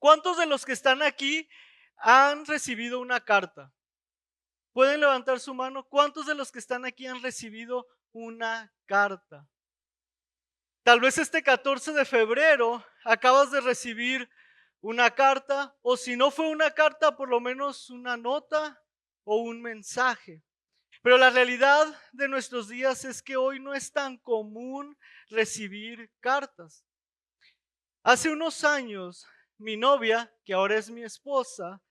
¿Cuántos de los que están aquí han recibido una carta? ¿Pueden levantar su mano? ¿Cuántos de los que están aquí han recibido una carta? Tal vez este 14 de febrero acabas de recibir una carta, o si no fue una carta, por lo menos una nota o un mensaje. Pero la realidad de nuestros días es que hoy no es tan común recibir cartas. Hace unos años, mi novia, que ahora es mi esposa,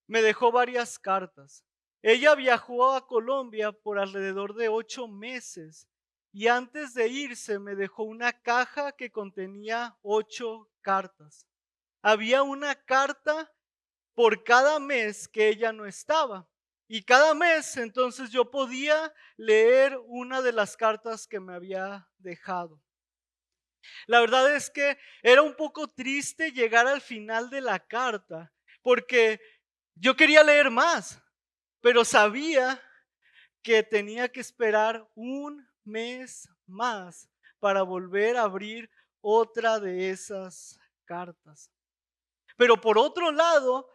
me dejó varias cartas. Ella viajó a Colombia por alrededor de 8 meses y antes de irse me dejó una caja que contenía 8 cartas. Había una carta por cada mes que ella no estaba. Y cada mes entonces yo podía leer una de las cartas que me había dejado. La verdad es que era un poco triste llegar al final de la carta porque yo quería leer más, pero sabía que tenía que esperar un mes más para volver a abrir otra de esas cartas. Pero por otro lado,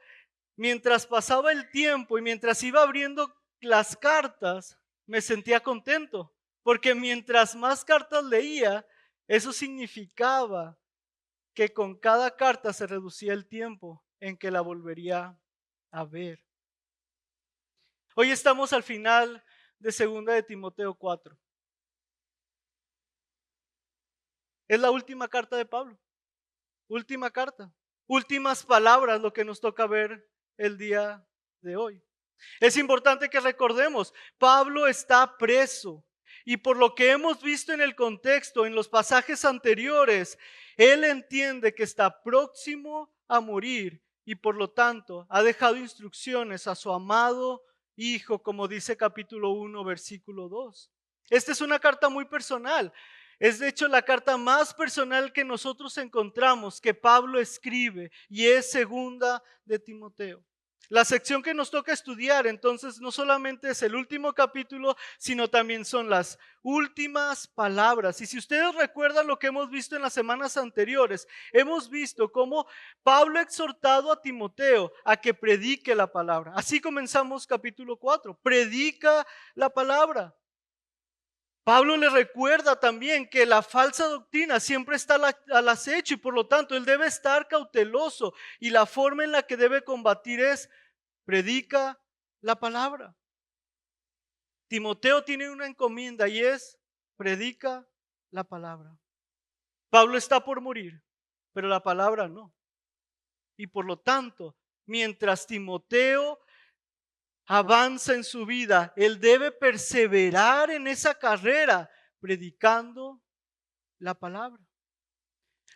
mientras pasaba el tiempo y mientras iba abriendo las cartas, me sentía contento, porque mientras más cartas leía, eso significaba que con cada carta se reducía el tiempo en que la volvería a ver. Hoy estamos al final de segunda de Timoteo 4. Es la última carta de Pablo, última carta, últimas palabras, lo que nos toca ver el día de hoy. Es importante que recordemos, Pablo está preso y por lo que hemos visto en el contexto, en los pasajes anteriores, él entiende que está próximo a morir y por lo tanto ha dejado instrucciones a su amado hijo, como dice capítulo 1, versículo 2. Esta es una carta muy personal. Es de hecho la carta más personal que nosotros encontramos que Pablo escribe y es segunda de Timoteo. La sección que nos toca estudiar entonces no solamente es el último capítulo, sino también son las últimas palabras. Y si ustedes recuerdan lo que hemos visto en las semanas anteriores, hemos visto cómo Pablo ha exhortado a Timoteo a que predique la palabra. Así comenzamos capítulo 4, predica la palabra. Pablo le recuerda también que la falsa doctrina siempre está al acecho y por lo tanto él debe estar cauteloso y la forma en la que debe combatir es predica la palabra. Timoteo tiene una encomienda y es predica la palabra. Pablo está por morir, pero la palabra no. Y por lo tanto, mientras Timoteo avanza en su vida, él debe perseverar en esa carrera predicando la palabra.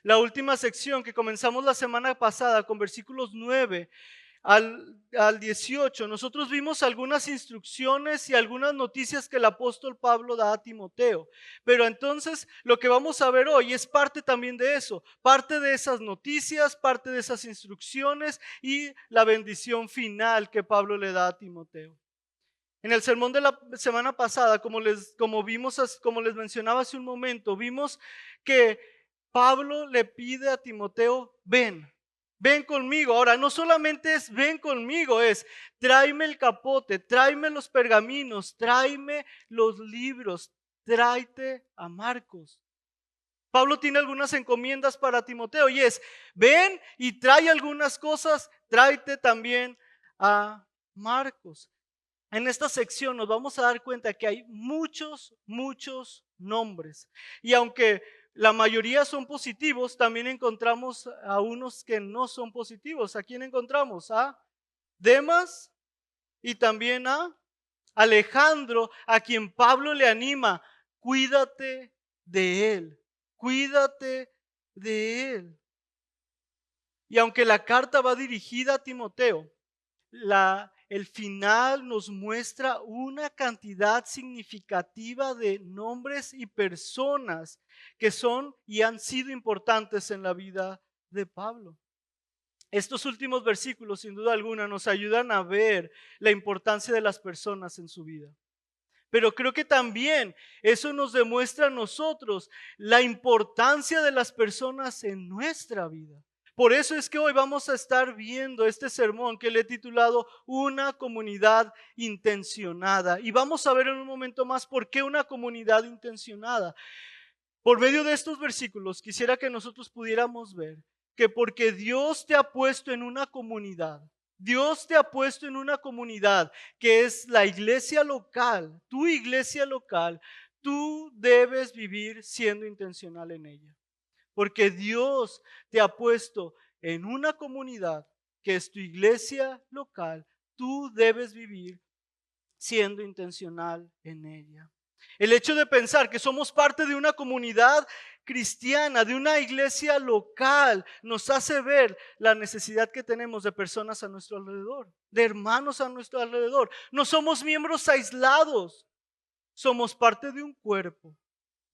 La última sección que comenzamos la semana pasada con versículos 9 al 18, nosotros vimos algunas instrucciones y algunas noticias que el apóstol Pablo da a Timoteo. Pero entonces lo que vamos a ver hoy es parte también de eso, parte de esas noticias, parte de esas instrucciones y la bendición final que Pablo le da a Timoteo. En el sermón de la semana pasada, como les mencionaba hace un momento, vimos que Pablo le pide a Timoteo, ven conmigo. Ahora, no solamente es ven conmigo, es tráeme el capote, tráeme los pergaminos, tráeme los libros, tráete a Marcos. Pablo tiene algunas encomiendas para Timoteo y es, ven y trae algunas cosas, tráete también a Marcos. En esta sección nos vamos a dar cuenta que hay muchos nombres. Y aunque la mayoría son positivos, también encontramos a unos que no son positivos. ¿A quién encontramos? A Demas y también a Alejandro, a quien Pablo le anima, cuídate de él, cuídate de él. Y aunque la carta va dirigida a Timoteo, el final nos muestra una cantidad significativa de nombres y personas que son y han sido importantes en la vida de Pablo. Estos últimos versículos, sin duda alguna, nos ayudan a ver la importancia de las personas en su vida. Pero creo que también eso nos demuestra a nosotros la importancia de las personas en nuestra vida. Por eso es que hoy vamos a estar viendo este sermón que le he titulado Una comunidad intencionada. Y vamos a ver en un momento más por qué una comunidad intencionada. Por medio de estos versículos quisiera que nosotros pudiéramos ver que porque Dios te ha puesto en una comunidad, Dios te ha puesto en una comunidad que es la iglesia local, tu iglesia local, tú debes vivir siendo intencional en ella. Porque Dios te ha puesto en una comunidad que es tu iglesia local, tú debes vivir siendo intencional en ella. El hecho de pensar que somos parte de una comunidad cristiana, de una iglesia local, nos hace ver la necesidad que tenemos de personas a nuestro alrededor, de hermanos a nuestro alrededor. No somos miembros aislados, somos parte de un cuerpo.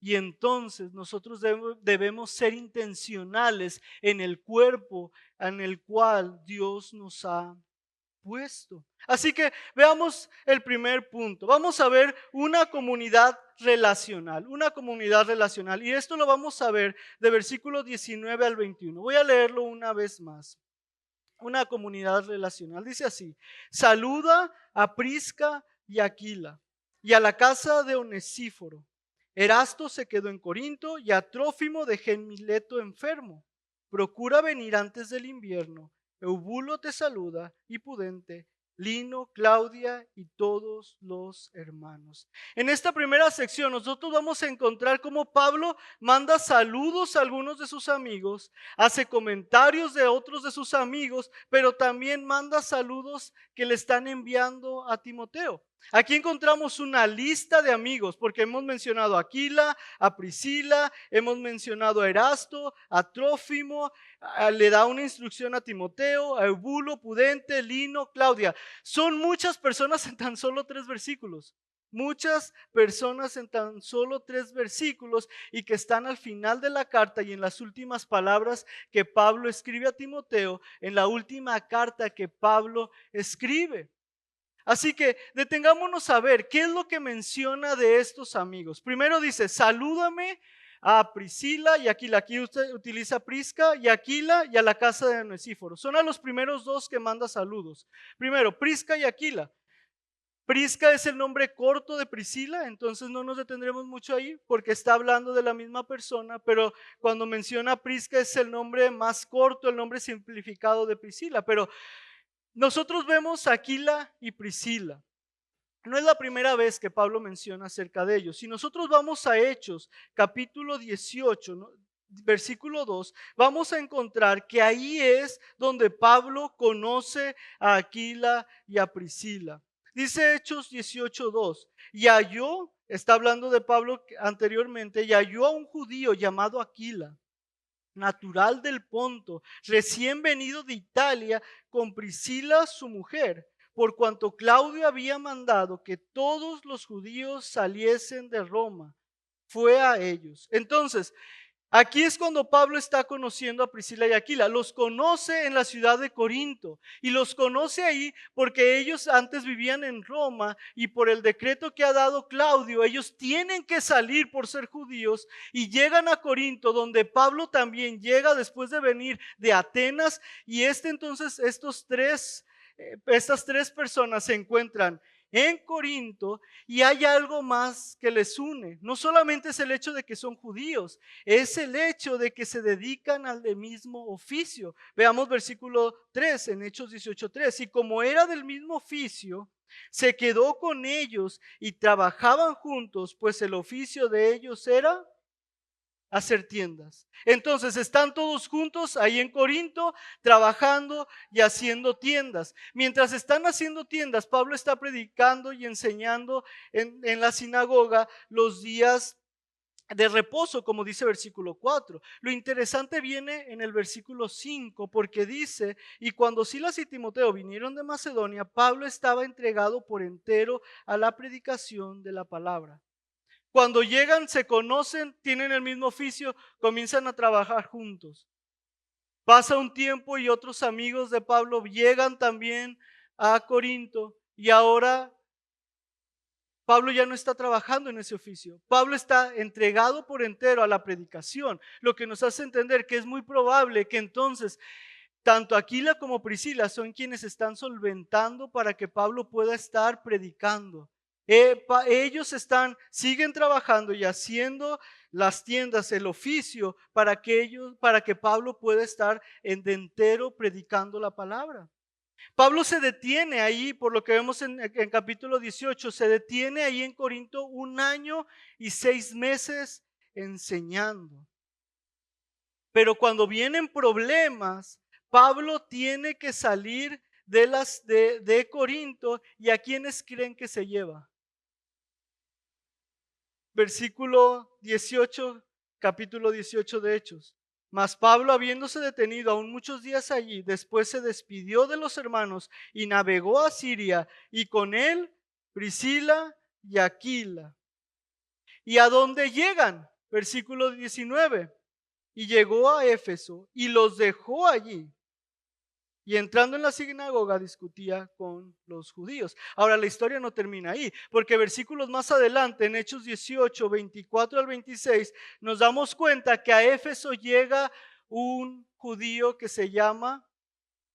Y entonces nosotros debemos ser intencionales en el cuerpo en el cual Dios nos ha puesto. Así que veamos el primer punto. Vamos a ver una comunidad relacional, una comunidad relacional. Y esto lo vamos a ver de versículo 19 al 21. Voy a leerlo una vez más. Una comunidad relacional. Dice así: saluda a Prisca y Aquila y a la casa de Onesíforo. Erasto se quedó en Corinto y a Trófimo dejé en Mileto enfermo. Procura venir antes del invierno. Eubulo te saluda y Pudente, Lino, Claudia y todos los hermanos. En esta primera sección nosotros vamos a encontrar cómo Pablo manda saludos a algunos de sus amigos, hace comentarios de otros de sus amigos, pero también manda saludos que le están enviando a Timoteo. Aquí encontramos una lista de amigos, porque hemos mencionado a Aquila, a Priscila, hemos mencionado a Erasto, a Trófimo, le da una instrucción a Timoteo, a Eubulo, Pudente, Lino, Claudia. Son muchas personas en tan solo 3 versículos. Muchas personas en tan solo 3 versículos y que están al final de la carta y en las últimas palabras que Pablo escribe a Timoteo, en la última carta que Pablo escribe. Así que detengámonos a ver qué es lo que menciona de estos amigos. Primero dice, salúdame a Priscila y Aquila. Aquí usted utiliza Prisca y Aquila y a la casa de Onesíforo. Son a los primeros dos que manda saludos. Primero, Prisca y Aquila. Prisca es el nombre corto de Priscila, entonces no nos detendremos mucho ahí porque está hablando de la misma persona, pero cuando menciona Prisca es el nombre más corto, el nombre simplificado de Priscila. Pero nosotros vemos a Aquila y Priscila. No es la primera vez que Pablo menciona acerca de ellos. Si nosotros vamos a Hechos, capítulo 18, ¿no? Versículo 2, vamos a encontrar que ahí es donde Pablo conoce a Aquila y a Priscila. Dice Hechos 18:2, y halló, está hablando de Pablo anteriormente, y halló a un judío llamado Aquila, natural del Ponto, recién venido de Italia, con Priscila su mujer, por cuanto Claudio había mandado que todos los judíos saliesen de Roma. Fue a ellos. Entonces, aquí es cuando Pablo está conociendo a Priscila y Aquila. Los conoce en la ciudad de Corinto y los conoce ahí porque ellos antes vivían en Roma y por el decreto que ha dado Claudio, ellos tienen que salir por ser judíos y llegan a Corinto, donde Pablo también llega después de venir de Atenas. Y entonces estas tres personas se encuentran en Corinto y hay algo más que les une. No solamente es el hecho de que son judíos, es el hecho de que se dedican al mismo oficio. Veamos versículo 3 en Hechos 18:3. Y como era del mismo oficio, se quedó con ellos y trabajaban juntos, pues el oficio de ellos era hacer tiendas. Entonces están todos juntos ahí en Corinto trabajando y haciendo tiendas. Mientras están haciendo tiendas, Pablo está predicando y enseñando en la sinagoga los días de reposo, como dice versículo 4. Lo interesante viene en el versículo 5, porque dice, y cuando Silas y Timoteo vinieron de Macedonia, Pablo estaba entregado por entero a la predicación de la palabra. Cuando llegan, se conocen, tienen el mismo oficio, comienzan a trabajar juntos. Pasa un tiempo y otros amigos de Pablo llegan también a Corinto y ahora Pablo ya no está trabajando en ese oficio. Pablo está entregado por entero a la predicación, lo que nos hace entender que es muy probable que entonces Tanto Aquila como Priscila son quienes están solventando para que Pablo pueda estar predicando. Siguen trabajando y haciendo las tiendas, el oficio, para que Pablo pueda estar entero predicando la palabra. Pablo se detiene ahí, por lo que vemos en capítulo 18, se detiene ahí en Corinto 1 año y 6 meses enseñando. Pero cuando vienen problemas, Pablo tiene que salir de Corinto, ¿y a quiénes creen que se lleva? Versículo 18, capítulo 18 de Hechos. Mas Pablo, habiéndose detenido aún muchos días allí, después se despidió de los hermanos y navegó a Siria, y con él Priscila y Aquila. ¿Y a dónde llegan? Versículo 19. Y llegó a Éfeso y los dejó allí. Y entrando en la sinagoga discutía con los judíos. Ahora la historia no termina ahí, porque versículos más adelante, en Hechos 18, 24 al 26, nos damos cuenta que a Éfeso llega un judío que se llama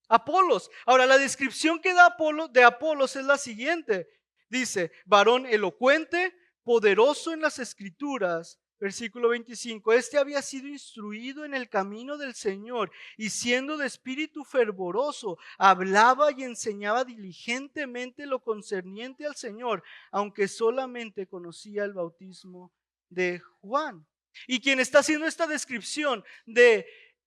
Apolos. Ahora la descripción que da de Apolos es la siguiente. Dice, varón elocuente, poderoso en las escrituras. Versículo 25, este había sido instruido en el camino del Señor y siendo de espíritu fervoroso, hablaba y enseñaba diligentemente lo concerniente al Señor, aunque solamente conocía el bautismo de Juan. Y quien está haciendo esta descripción de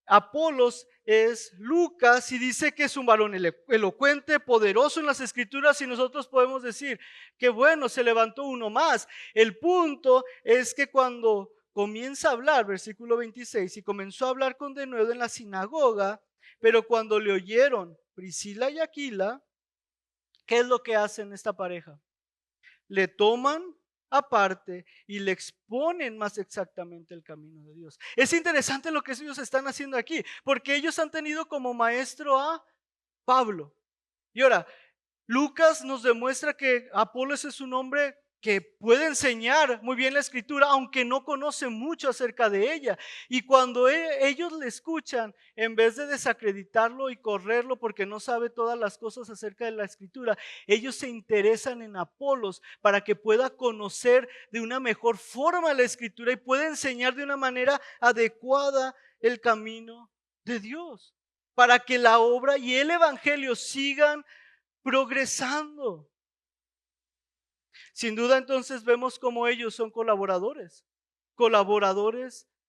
Apolos es Lucas y dice que es un varón elocuente, poderoso en las escrituras, y nosotros podemos decir que bueno, se levantó uno más. El punto es que cuando comienza a hablar, versículo 26, y comenzó a hablar con denuedo en la sinagoga, pero cuando le oyeron Priscila y Aquila, ¿qué es lo que hacen esta pareja? Le toman aparte y le exponen más exactamente el camino de Dios. Es interesante lo que ellos están haciendo aquí, porque ellos han tenido como maestro a Pablo. Y ahora, Lucas nos demuestra que Apolos es un hombre que puede enseñar muy bien la escritura, aunque no conoce mucho acerca de ella. Y cuando ellos le escuchan, en vez de desacreditarlo y correrlo porque no sabe todas las cosas acerca de la escritura, ellos se interesan en Apolos para que pueda conocer de una mejor forma la escritura y pueda enseñar de una manera adecuada el camino de Dios, para que la obra y el evangelio sigan progresando. Sin duda entonces vemos cómo ellos son colaboradores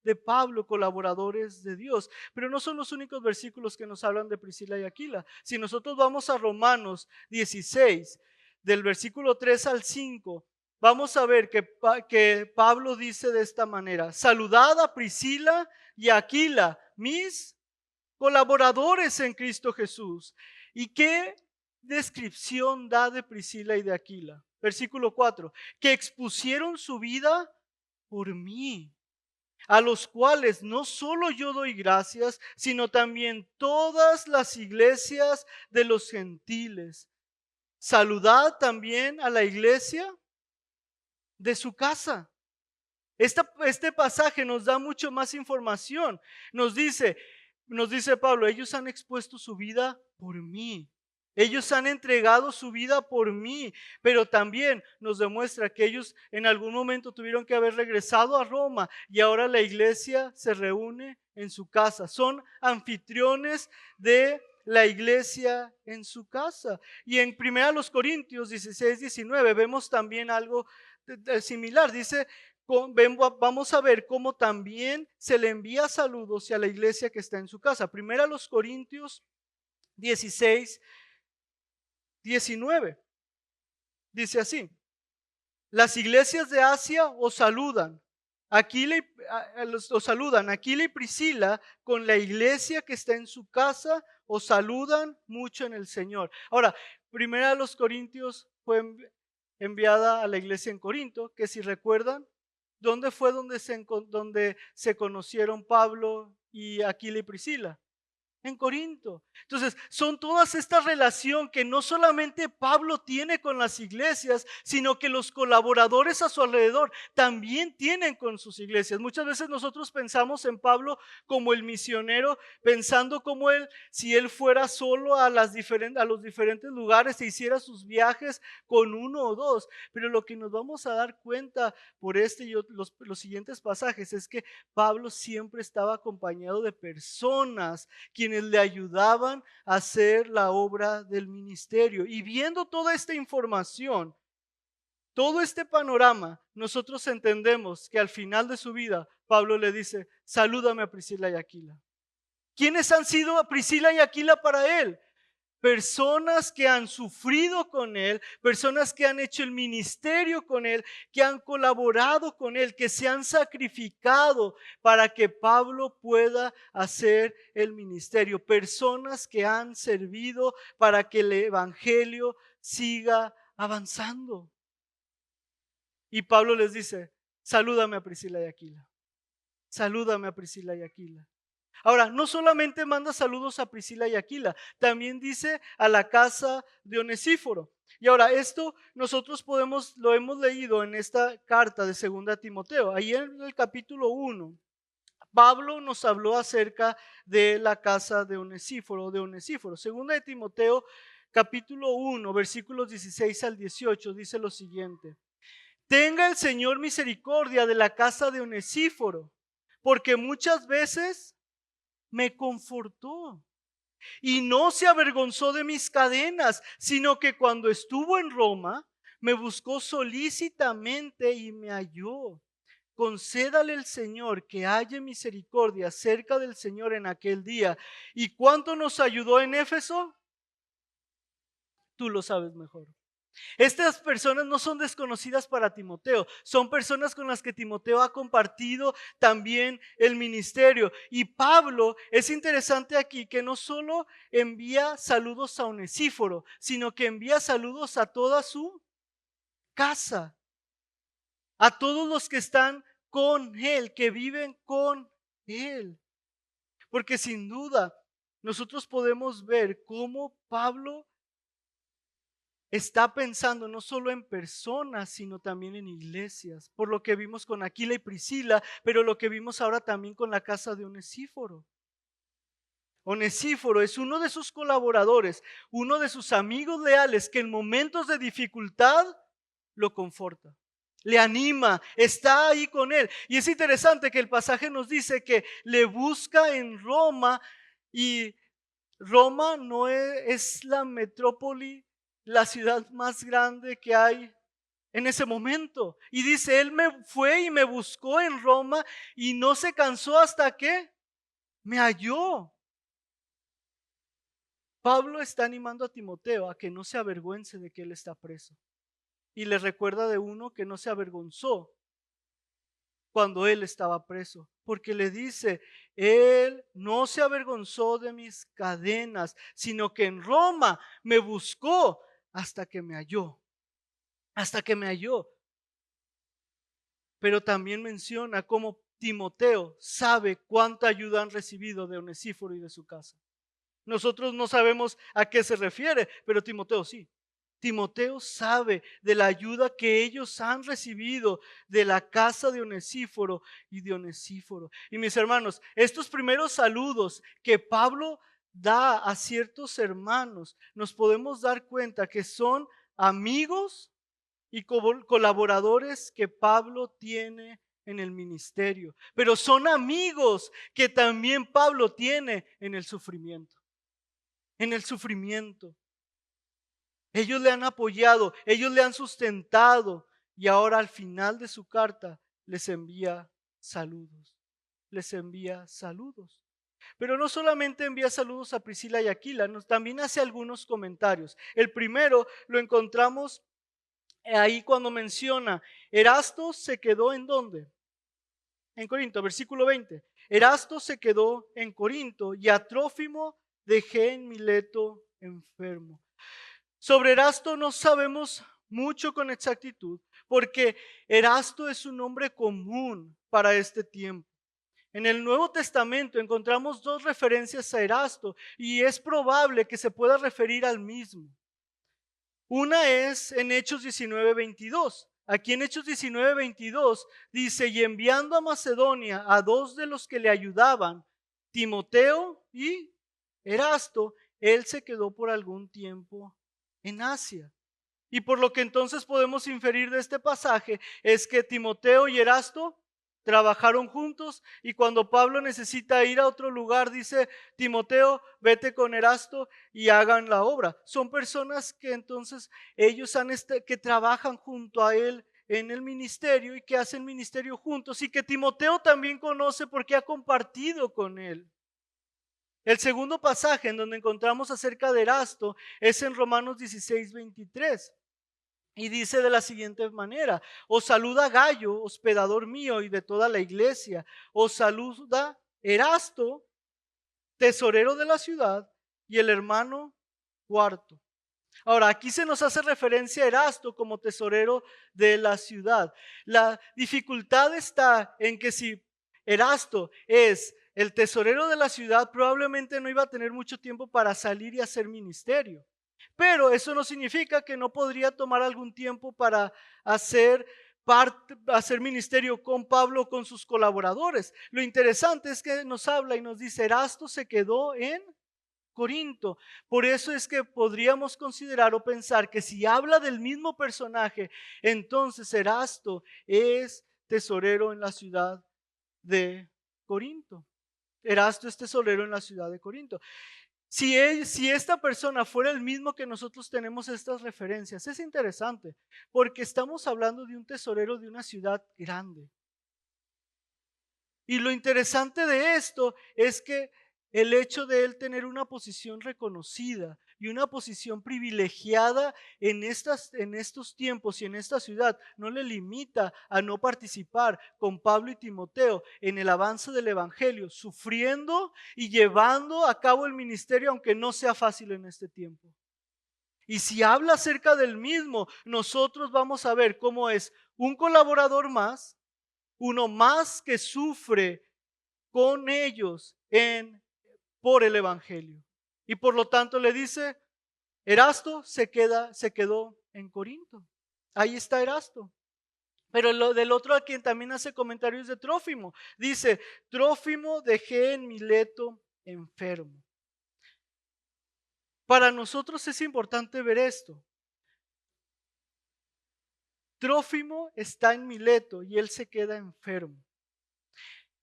de Pablo, colaboradores de Dios. Pero no son los únicos versículos que nos hablan de Priscila y Aquila. Si nosotros vamos a Romanos 16, del versículo 3 al 5, vamos a ver que Pablo dice de esta manera: saludad a Priscila y a Aquila, mis colaboradores en Cristo Jesús. ¿Y qué descripción da de Priscila y de Aquila? Versículo 4, que expusieron su vida por mí, a los cuales no solo yo doy gracias, sino también todas las iglesias de los gentiles. Saludad también a la iglesia de su casa. Este pasaje nos da mucho más información. Nos dice Pablo, ellos han expuesto su vida por mí. Ellos han entregado su vida por mí, pero también nos demuestra que ellos en algún momento tuvieron que haber regresado a Roma y ahora la iglesia se reúne en su casa. Son anfitriones de la iglesia en su casa. Y en 1 Corintios 16, 19 vemos también algo similar. Dice, vamos a ver cómo también se le envía saludos a la iglesia que está en su casa. 1 Corintios 16, 19. Dice así: las iglesias de Asia os saludan. Aquila y Priscila con la iglesia que está en su casa os saludan mucho en el Señor. Ahora, 1 Corintios fue enviada a la iglesia en Corinto, que si recuerdan, ¿dónde fue donde se conocieron Pablo y Aquila y Priscila? en Corinto. Entonces, son todas esta relación que no solamente Pablo tiene con las iglesias, sino que los colaboradores a su alrededor también tienen con sus iglesias. Muchas veces nosotros pensamos en Pablo como el misionero, pensando como él, si él fuera solo a los diferentes lugares e hiciera sus viajes con uno o dos. Pero lo que nos vamos a dar cuenta por este y los siguientes pasajes es que Pablo siempre estaba acompañado de personas quienes le ayudaban a hacer la obra del ministerio. Y viendo toda esta información, todo este panorama, nosotros entendemos que al final de su vida, Pablo le dice: salúdame a Priscila y Aquila. ¿Quiénes han sido Priscila y Aquila para él? Personas que han sufrido con él, personas que han hecho el ministerio con él, que han colaborado con él, que se han sacrificado para que Pablo pueda hacer el ministerio. Personas que han servido para que el evangelio siga avanzando. Y Pablo les dice: salúdame a Priscila y Aquila. Salúdame a Priscila y Aquila. Ahora, no solamente manda saludos a Priscila y Aquila, también dice a la casa de Onesíforo. Y ahora, esto nosotros lo hemos leído en esta carta de 2 Timoteo. Ahí en el capítulo 1, Pablo nos habló acerca de la casa de Onesíforo, Segunda de Timoteo, capítulo 1, versículos 16 al 18, dice lo siguiente: tenga el Señor misericordia de la casa de Onesíforo, porque muchas veces me confortó y no se avergonzó de mis cadenas, sino que cuando estuvo en Roma me buscó solícitamente y me halló. Concédale el Señor que halle misericordia cerca del Señor en aquel día. ¿Y cuánto nos ayudó en Éfeso? Tú lo sabes mejor. Estas personas no son desconocidas para Timoteo, son personas con las que Timoteo ha compartido también el ministerio. Y Pablo, es interesante aquí que no solo envía saludos a Onesíforo, sino que envía saludos a toda su casa, a todos los que están con él, que viven con él. Porque sin duda nosotros podemos ver cómo Pablo está pensando no solo en personas, sino también en iglesias, por lo que vimos con Aquila y Priscila, pero lo que vimos ahora también con la casa de Onesíforo. Onesíforo es uno de sus colaboradores, uno de sus amigos leales que en momentos de dificultad lo conforta, le anima, está ahí con él. Y es interesante que el pasaje nos dice que le busca en Roma, y Roma no es la metrópoli, la ciudad más grande que hay en ese momento. Y dice, él me fue y me buscó en Roma y no se cansó hasta que me halló. Pablo está animando a Timoteo a que no se avergüence de que él está preso. Y le recuerda de uno que no se avergonzó cuando él estaba preso, porque le dice, él no se avergonzó de mis cadenas, sino que en Roma me buscó hasta que me halló, hasta que me halló. Pero también menciona cómo Timoteo sabe cuánta ayuda han recibido de Onesíforo y de su casa. Nosotros no sabemos a qué se refiere, pero Timoteo sí. Timoteo sabe de la ayuda que ellos han recibido de la casa de Onesíforo y de Onesíforo. Y mis hermanos, estos primeros saludos que Pablo da a ciertos hermanos, nos podemos dar cuenta que son amigos y colaboradores que Pablo tiene en el ministerio, pero son amigos que también Pablo tiene en el sufrimiento. En el sufrimiento. Ellos le han apoyado, ellos le han sustentado, y ahora al final de su carta les envía saludos. Les envía saludos. Pero no solamente envía saludos a Priscila y Aquila, también hace algunos comentarios. El primero lo encontramos ahí cuando menciona, Erasto se quedó ¿en dónde? En Corinto, versículo 20. Erasto se quedó en Corinto y a Trófimo dejé en Mileto enfermo. Sobre Erasto no sabemos mucho con exactitud, porque Erasto es un nombre común para este tiempo. En el Nuevo Testamento encontramos dos referencias a Erasto y es probable que se pueda referir al mismo. Una es en Hechos 19:22. Aquí en Hechos 19:22 dice, y enviando a Macedonia a dos de los que le ayudaban, Timoteo y Erasto, él se quedó por algún tiempo en Asia. Y por lo que entonces podemos inferir de este pasaje es que Timoteo y Erasto trabajaron juntos y cuando Pablo necesita ir a otro lugar dice, Timoteo, vete con Erasto y hagan la obra. Son personas que entonces ellos que trabajan junto a él en el ministerio y que hacen ministerio juntos y que Timoteo también conoce porque ha compartido con él. El segundo pasaje en donde encontramos acerca de Erasto es en Romanos 16:23. Y dice de la siguiente manera, os saluda Gayo, hospedador mío y de toda la iglesia. Os saluda Erasto, tesorero de la ciudad, y el hermano Cuarto. Ahora, aquí se nos hace referencia a Erasto como tesorero de la ciudad. La dificultad está en que si Erasto es el tesorero de la ciudad, probablemente no iba a tener mucho tiempo para salir y hacer ministerio. Pero eso no significa que no podría tomar algún tiempo para hacer ministerio con Pablo o con sus colaboradores. Lo interesante es que nos habla y nos dice, Erasto se quedó en Corinto. Por eso es que podríamos considerar o pensar que si habla del mismo personaje, entonces Erasto es tesorero en la ciudad de Corinto. Erasto es tesorero en la ciudad de Corinto. Si esta persona fuera el mismo que nosotros tenemos estas referencias, es interesante, porque estamos hablando de un tesorero de una ciudad grande. Y lo interesante de esto es que el hecho de él tener una posición reconocida y una posición privilegiada en estos tiempos y en esta ciudad no le limita a no participar con Pablo y Timoteo en el avance del evangelio, sufriendo y llevando a cabo el ministerio aunque no sea fácil en este tiempo. Y si habla acerca del mismo, nosotros vamos a ver cómo es un colaborador más, uno más que sufre con ellos por el evangelio. Y por lo tanto le dice, Erasto se quedó en Corinto. Ahí está Erasto. Pero del otro a quien también hace comentarios de Trófimo, dice, Trófimo dejé en Mileto enfermo. Para nosotros es importante ver esto. Trófimo está en Mileto y él se queda enfermo.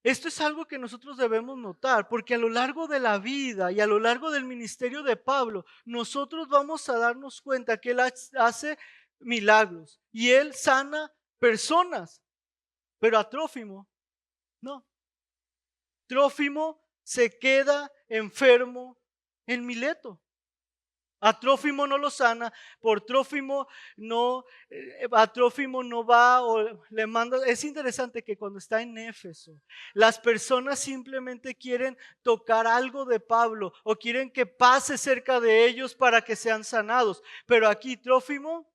Esto es algo que nosotros debemos notar, porque a lo largo de la vida y a lo largo del ministerio de Pablo, nosotros vamos a darnos cuenta que él hace milagros y él sana personas, pero a Trófimo no. Trófimo se queda enfermo en Mileto. A Trófimo no lo sana, a Trófimo no va o le manda. Es interesante que cuando está en Éfeso, las personas simplemente quieren tocar algo de Pablo o quieren que pase cerca de ellos para que sean sanados. Pero aquí Trófimo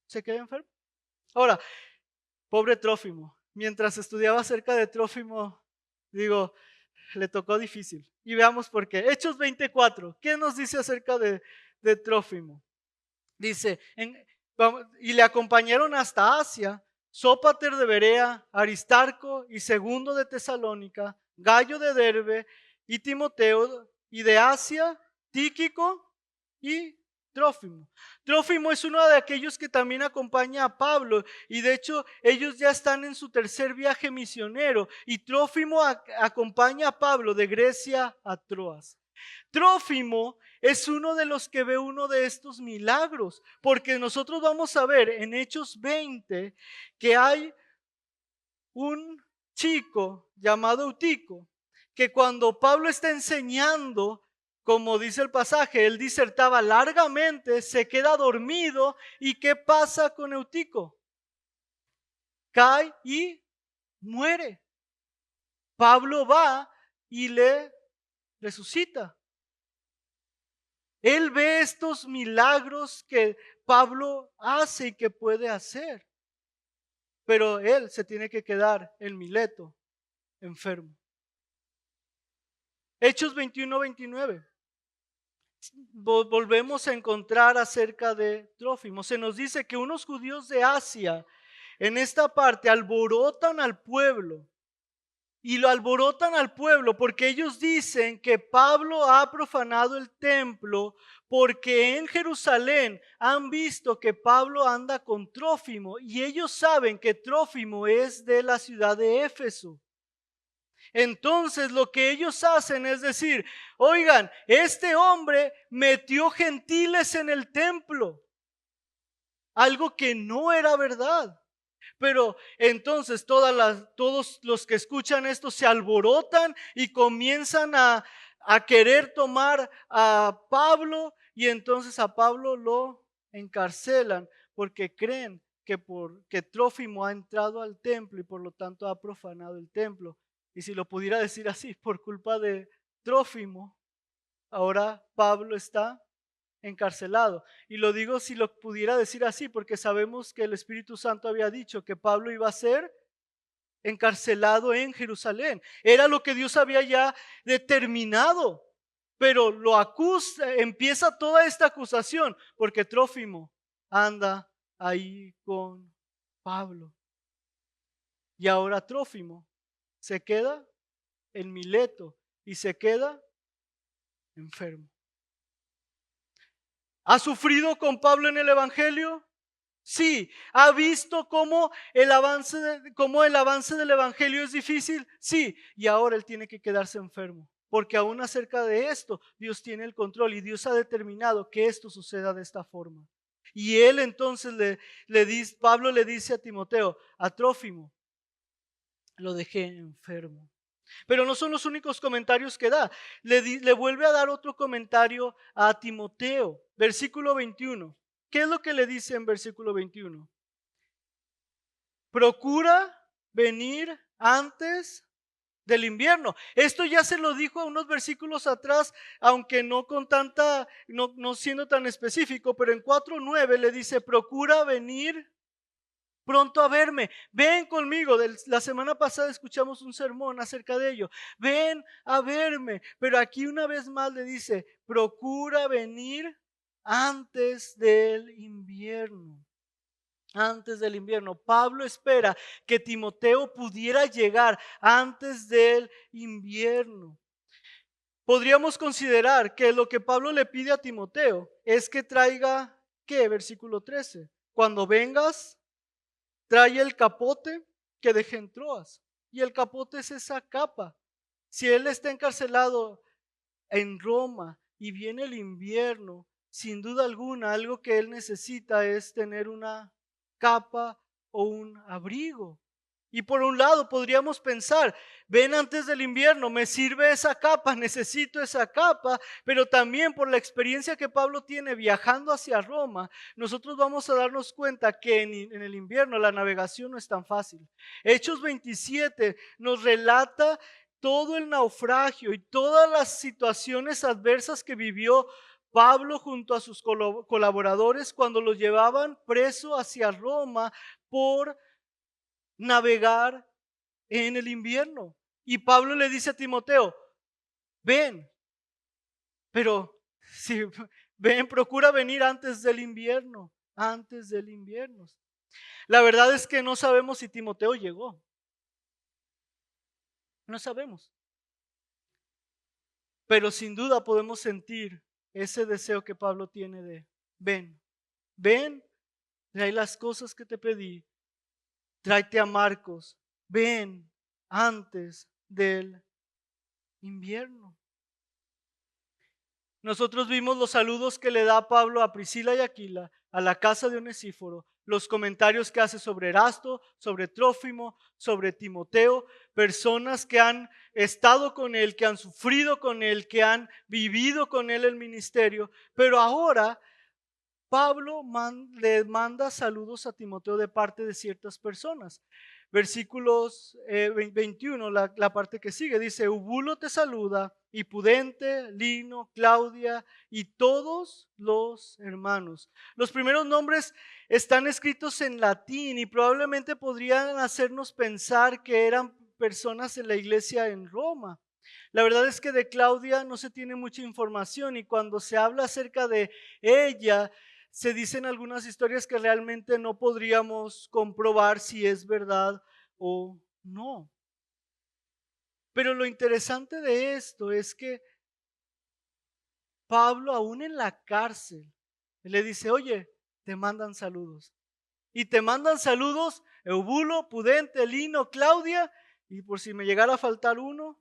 se queda enfermo. Ahora, pobre Trófimo, mientras estudiaba acerca de Trófimo, digo, le tocó difícil. Y veamos por qué. Hechos 24, ¿qué nos dice acerca de Trófimo? Dice, y le acompañaron hasta Asia, Sópater de Berea, Aristarco y Segundo de Tesalónica, Gallo de Derbe y Timoteo, y de Asia, Tíquico y Trófimo. Trófimo es uno de aquellos que también acompaña a Pablo y de hecho ellos ya están en su tercer viaje misionero y Trófimo acompaña a Pablo de Grecia a Troas. Trófimo es uno de los que ve uno de estos milagros, porque nosotros vamos a ver en Hechos 20 que hay un chico llamado Eutico que cuando Pablo está enseñando, como dice el pasaje, él disertaba largamente, se queda dormido. ¿Y qué pasa con Eutico? Cae y muere. Pablo va y le resucita. Él ve estos milagros que Pablo hace y que puede hacer. Pero él se tiene que quedar en Mileto enfermo. Hechos 21-29. Volvemos a encontrar acerca de Trófimo. Se nos dice que unos judíos de Asia en esta parte alborotan al pueblo. Y lo alborotan al pueblo porque ellos dicen que Pablo ha profanado el templo porque en Jerusalén han visto que Pablo anda con Trófimo y ellos saben que Trófimo es de la ciudad de Éfeso. Entonces lo que ellos hacen es decir, oigan, este hombre metió gentiles en el templo, algo que no era verdad. Pero entonces todos los que escuchan esto se alborotan y comienzan a querer tomar a Pablo, y entonces a Pablo lo encarcelan porque creen que Trófimo ha entrado al templo y por lo tanto ha profanado el templo. Y si lo pudiera decir así, por culpa de Trófimo, ahora Pablo está encarcelado. Y lo digo si lo pudiera decir así, porque sabemos que el Espíritu Santo había dicho que Pablo iba a ser encarcelado en Jerusalén. Era lo que Dios había ya determinado, pero lo acusa, empieza toda esta acusación porque Trófimo anda ahí con Pablo. Y ahora Trófimo se queda en Mileto y se queda enfermo. ¿Ha sufrido con Pablo en el Evangelio? Sí. ¿Ha visto cómo el avance del Evangelio es difícil? Sí. Y ahora él tiene que quedarse enfermo. Porque aún acerca de esto, Dios tiene el control y Dios ha determinado que esto suceda de esta forma. Y él entonces Pablo le dice a Timoteo, a Trófimo, lo dejé enfermo. Pero no son los únicos comentarios que da. Le vuelve a dar otro comentario a Timoteo, versículo 21. ¿Qué es lo que le dice en versículo 21? Procura venir antes del invierno. Esto ya se lo dijo a unos versículos atrás, aunque no con tanta, no siendo tan específico, pero en 4:9 le dice, procura venir pronto a verme. Ven conmigo. La semana pasada escuchamos un sermón acerca de ello. Ven a verme. Pero aquí una vez más le dice, procura venir antes del invierno. Antes del invierno. Pablo espera que Timoteo pudiera llegar antes del invierno. Podríamos considerar que lo que Pablo le pide a Timoteo es que traiga, ¿qué? Versículo 13. Cuando vengas, trae el capote que dejé en Troas. Y el capote es esa capa. Si él está encarcelado en Roma y viene el invierno, sin duda alguna, algo que él necesita es tener una capa o un abrigo. Y por un lado podríamos pensar, ven antes del invierno, me sirve esa capa, necesito esa capa, pero también por la experiencia que Pablo tiene viajando hacia Roma, nosotros vamos a darnos cuenta que en el invierno la navegación no es tan fácil. Hechos 27 nos relata todo el naufragio y todas las situaciones adversas que vivió Pablo junto a sus colaboradores cuando los llevaban preso hacia Roma por navegar en el invierno. Y Pablo le dice a Timoteo, ven, pero si ven, procura venir antes del invierno, antes del invierno. La verdad es que no sabemos si Timoteo llegó. No sabemos. Pero sin duda podemos sentir ese deseo que Pablo tiene de, ven, trae las cosas que te pedí, tráete a Marcos, ven antes del invierno. Nosotros vimos los saludos que le da Pablo a Priscila y Aquila, a la casa de Onesíforo, los comentarios que hace sobre Erasto, sobre Trófimo, sobre Timoteo, personas que han estado con él, que han sufrido con él, que han vivido con él el ministerio, pero ahora Pablo le manda saludos a Timoteo de parte de ciertas personas. Versículos 21, la parte que sigue, dice, Eubulo te saluda, y Pudente, Lino, Claudia y todos los hermanos. Los primeros nombres están escritos en latín y probablemente podrían hacernos pensar que eran personas en la iglesia en Roma. La verdad es que de Claudia no se tiene mucha información y cuando se habla acerca de ella, se dicen algunas historias que realmente no podríamos comprobar si es verdad o no. Pero lo interesante de esto es que Pablo, aún en la cárcel, le dice, oye, te mandan saludos. Y te mandan saludos Eubulo, Pudente, Lino, Claudia, y por si me llegara a faltar uno,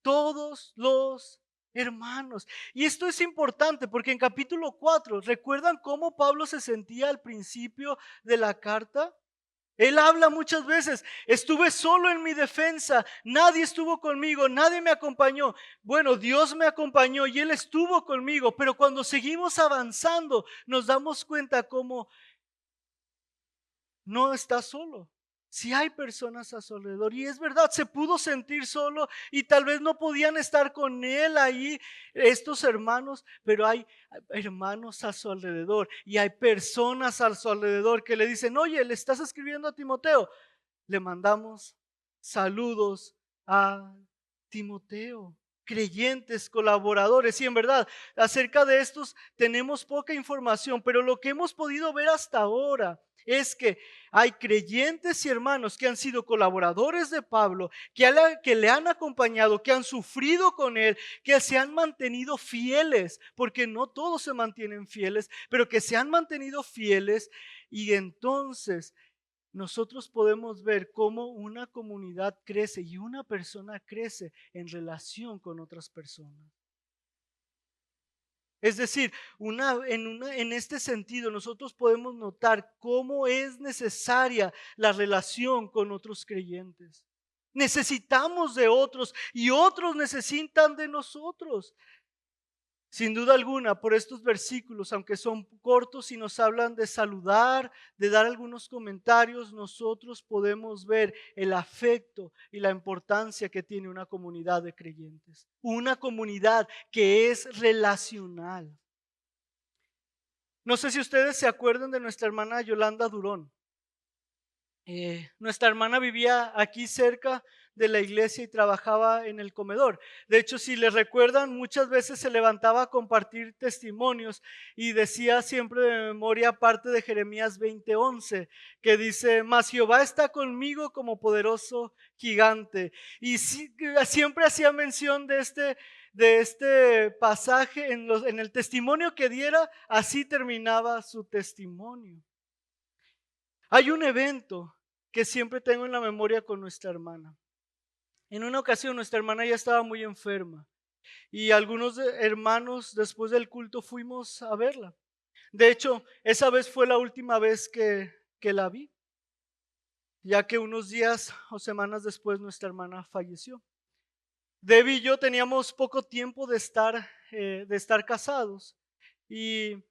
todos los hermanos. Y esto es importante porque en capítulo 4, ¿recuerdan cómo Pablo se sentía al principio de la carta? Él habla muchas veces, estuve solo en mi defensa, nadie estuvo conmigo, nadie me acompañó. Bueno, Dios me acompañó y Él estuvo conmigo, pero cuando seguimos avanzando nos damos cuenta cómo no está solo. Si hay personas a su alrededor, y es verdad, se pudo sentir solo y tal vez no podían estar con él ahí, estos hermanos, pero hay hermanos a su alrededor y hay personas a su alrededor que le dicen, oye, le estás escribiendo a Timoteo, le mandamos saludos a Timoteo, creyentes, colaboradores. Y en verdad, acerca de estos tenemos poca información, pero lo que hemos podido ver hasta ahora es que hay creyentes y hermanos que han sido colaboradores de Pablo, que le han acompañado, que han sufrido con él, que se han mantenido fieles, porque no todos se mantienen fieles, pero que se han mantenido fieles. Y entonces nosotros podemos ver cómo una comunidad crece y una persona crece en relación con otras personas. Es decir, en este sentido nosotros podemos notar cómo es necesaria la relación con otros creyentes. Necesitamos de otros y otros necesitan de nosotros. Sin duda alguna, por estos versículos, aunque son cortos y nos hablan de saludar, de dar algunos comentarios, nosotros podemos ver el afecto y la importancia que tiene una comunidad de creyentes. Una comunidad que es relacional. No sé si ustedes se acuerdan de nuestra hermana Yolanda Durón. Nuestra hermana vivía aquí cerca de la iglesia y trabajaba en el comedor. De hecho, si les recuerdan, muchas veces se levantaba a compartir testimonios y decía siempre de memoria parte de Jeremías 20:11, que dice, mas Jehová está conmigo como poderoso gigante. Y siempre hacía mención de este pasaje en el testimonio que diera, así terminaba su testimonio. Hay un evento que siempre tengo en la memoria con nuestra hermana. En una ocasión nuestra hermana ya estaba muy enferma y algunos hermanos después del culto fuimos a verla. De hecho, esa vez fue la última vez que la vi, ya que unos días o semanas después nuestra hermana falleció. Debbie y yo teníamos poco tiempo de estar casados y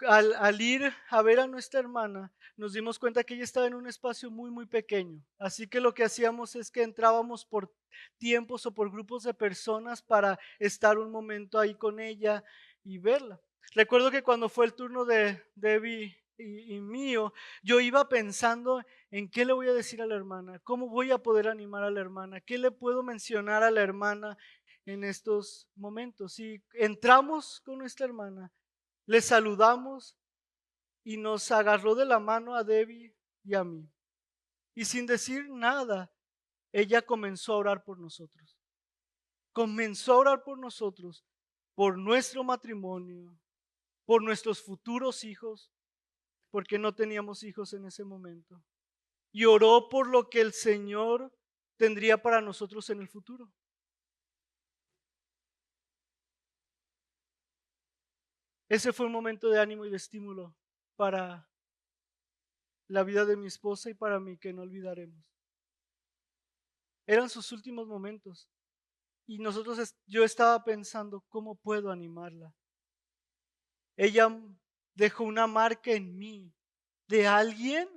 al ir a ver a nuestra hermana, nos dimos cuenta que ella estaba en un espacio muy, muy pequeño. Así que lo que hacíamos es que entrábamos por tiempos o por grupos de personas para estar un momento ahí con ella y verla. Recuerdo que cuando fue el turno de Debbie y mío, yo iba pensando en qué le voy a decir a la hermana, cómo voy a poder animar a la hermana, qué le puedo mencionar a la hermana en estos momentos. Y entramos con nuestra hermana. Le saludamos y nos agarró de la mano a Debbie y a mí. Y sin decir nada, ella comenzó a orar por nosotros. Comenzó a orar por nosotros, por nuestro matrimonio, por nuestros futuros hijos, porque no teníamos hijos en ese momento. Y oró por lo que el Señor tendría para nosotros en el futuro. Ese fue un momento de ánimo y de estímulo para la vida de mi esposa y para mí que no olvidaremos. Eran sus últimos momentos y yo estaba pensando, ¿cómo puedo animarla? Ella dejó una marca en mí de alguien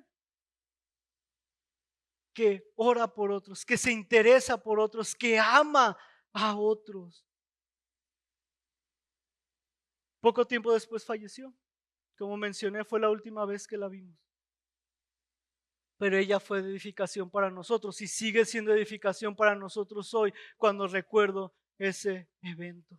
que ora por otros, que se interesa por otros, que ama a otros. Poco tiempo después falleció. Como mencioné, fue la última vez que la vimos. pero ella fue de edificación para nosotros y sigue siendo edificación para nosotros hoy cuando recuerdo ese evento.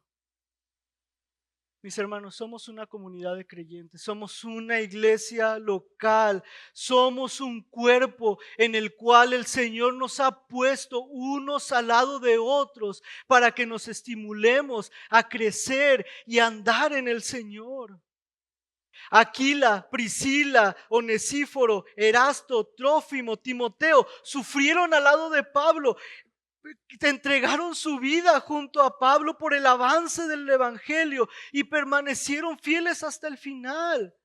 Mis hermanos, somos una comunidad de creyentes, somos una iglesia local, somos un cuerpo en el cual el Señor nos ha puesto unos al lado de otros para que nos estimulemos a crecer y a andar en el Señor. Aquila, Priscila, Onesíforo, Erasto, Trófimo, Timoteo sufrieron al lado de Pablo, entregaron su vida junto a Pablo por el avance del evangelio y permanecieron fieles hasta el final.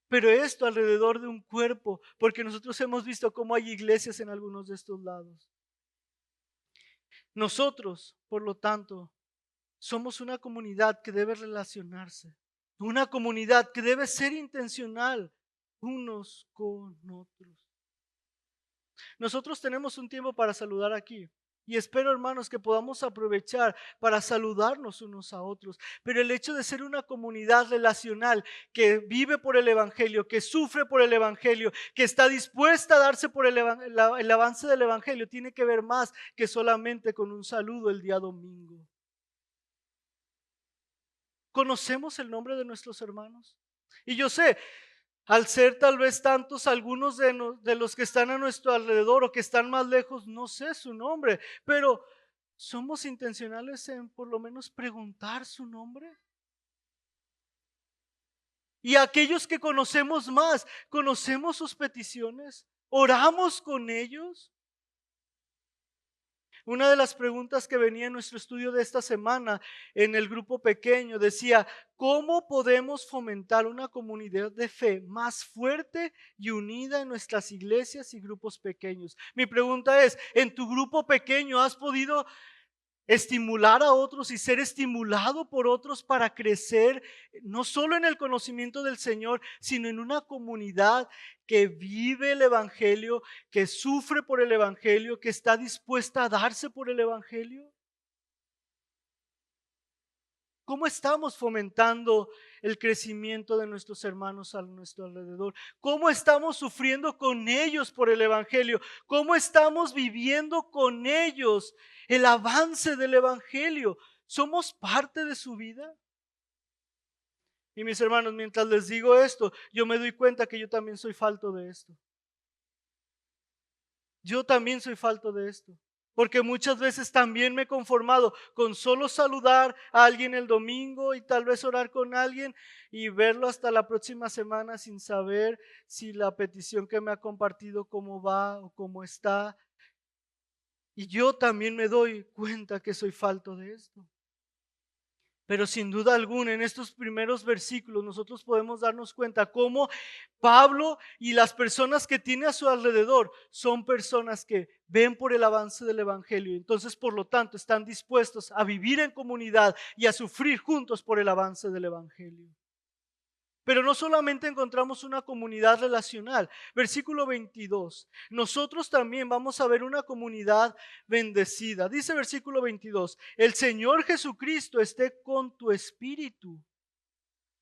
Pero esto alrededor de un cuerpo, porque nosotros hemos visto cómo hay iglesias en algunos de estos lados. Nosotros, por lo tanto, somos una comunidad que debe relacionarse, una comunidad que debe ser intencional unos con otros. Nosotros tenemos un tiempo para saludar aquí. Y espero, hermanos, que podamos aprovechar para saludarnos unos a otros. Pero el hecho de ser una comunidad relacional que vive por el Evangelio, que sufre por el Evangelio, que está dispuesta a darse por el avance del Evangelio, tiene que ver más que solamente con un saludo el día domingo. ¿Conocemos el nombre de nuestros hermanos? Y yo sé, al ser tal vez tantos, algunos de los que están a nuestro alrededor o que están más lejos, no sé su nombre, pero ¿somos intencionales en por lo menos preguntar su nombre? Y aquellos que conocemos más, ¿conocemos sus peticiones? ¿Oramos con ellos? Una de las preguntas que venía en nuestro estudio de esta semana en el grupo pequeño decía, ¿cómo podemos fomentar una comunidad de fe más fuerte y unida en nuestras iglesias y grupos pequeños? Mi pregunta es, ¿en tu grupo pequeño has podido estimular a otros y ser estimulado por otros para crecer, no solo en el conocimiento del Señor, sino en una comunidad que vive el Evangelio, que sufre por el Evangelio, que está dispuesta a darse por el Evangelio? ¿Cómo estamos fomentando el crecimiento de nuestros hermanos a nuestro alrededor? ¿Cómo estamos sufriendo con ellos por el Evangelio? ¿Cómo estamos viviendo con ellos el avance del Evangelio? ¿Somos parte de su vida? Y mis hermanos, mientras les digo esto, yo me doy cuenta que yo también soy falto de esto. Yo también soy falto de esto. Porque muchas veces también me he conformado con solo saludar a alguien el domingo y tal vez orar con alguien y verlo hasta la próxima semana sin saber si la petición que me ha compartido cómo va o cómo está. Y yo también me doy cuenta que soy falto de esto. Pero sin duda alguna, en estos primeros versículos nosotros podemos darnos cuenta cómo Pablo y las personas que tiene a su alrededor son personas que ven por el avance del Evangelio. Entonces, por lo tanto, están dispuestos a vivir en comunidad y a sufrir juntos por el avance del Evangelio. Pero no solamente encontramos una comunidad relacional. Versículo 22. Nosotros también vamos a ver una comunidad bendecida. Dice versículo 22. El Señor Jesucristo esté con tu espíritu.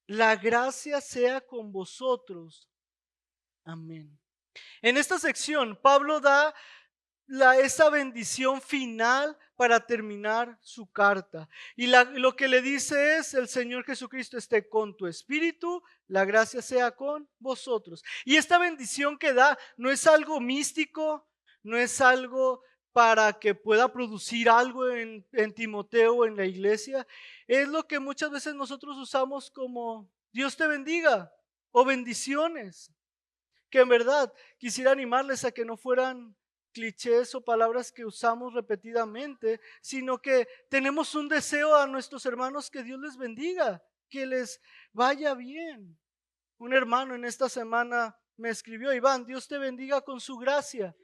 La gracia sea con vosotros. Amén. En esta sección, Pablo da esa bendición final para terminar su carta. Y lo que le dice es, el Señor Jesucristo esté con tu espíritu, la gracia sea con vosotros. Y esta bendición que da no es algo místico, no es algo para que pueda producir algo en Timoteo o en la iglesia. Es lo que muchas veces nosotros usamos como Dios te bendiga o bendiciones. Que en verdad quisiera animarles a que no fueran clichés o palabras que usamos repetidamente, sino que tenemos un deseo a nuestros hermanos que Dios les bendiga, que les vaya bien. Un hermano en esta semana me escribió, Iván, Dios te bendiga con su gracia.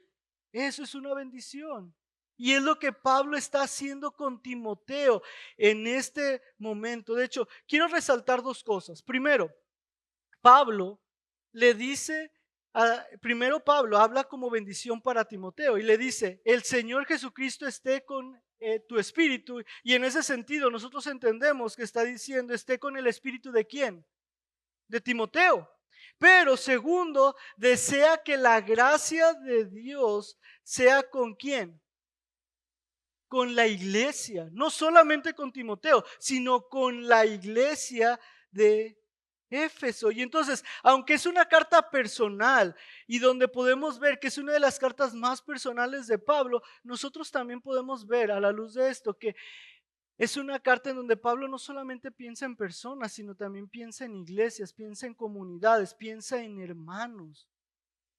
Eso es una bendición. Y es lo que Pablo está haciendo con Timoteo en este momento. De hecho, quiero resaltar dos cosas. Primero, Pablo le dice, primero Pablo habla como bendición para Timoteo y le dice, el Señor Jesucristo esté con tu espíritu. Y en ese sentido nosotros entendemos que está diciendo, esté con el espíritu de ¿quién? De Timoteo. Pero segundo, desea que la gracia de Dios sea ¿con quién? Con la iglesia, no solamente con Timoteo, sino con la iglesia de Éfeso. Y entonces, aunque es una carta personal y donde podemos ver que es una de las cartas más personales de Pablo, nosotros también podemos ver a la luz de esto que es una carta en donde Pablo no solamente piensa en personas, sino también piensa en iglesias, piensa en comunidades, piensa en hermanos.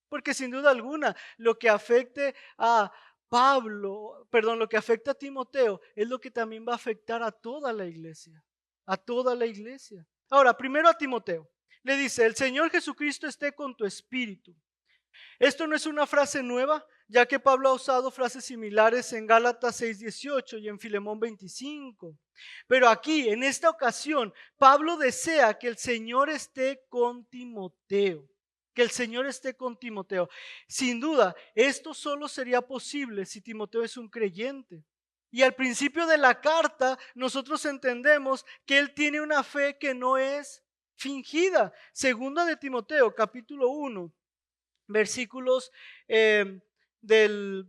Porque sin duda alguna, lo que afecte a Pablo, perdón, lo que afecta a Timoteo es lo que también va a afectar a toda la iglesia, a toda la iglesia. Ahora, primero a Timoteo, le dice, el Señor Jesucristo esté con tu espíritu. Esto no es una frase nueva, ya que Pablo ha usado frases similares en Gálatas 6:18 y en Filemón 25. Pero aquí, en esta ocasión, Pablo desea que el Señor esté con Timoteo. Que el Señor esté con Timoteo. Sin duda, esto solo sería posible si Timoteo es un creyente. Y al principio de la carta, nosotros entendemos que él tiene una fe que no es fingida. Segunda de Timoteo, capítulo 1, versículos eh, del,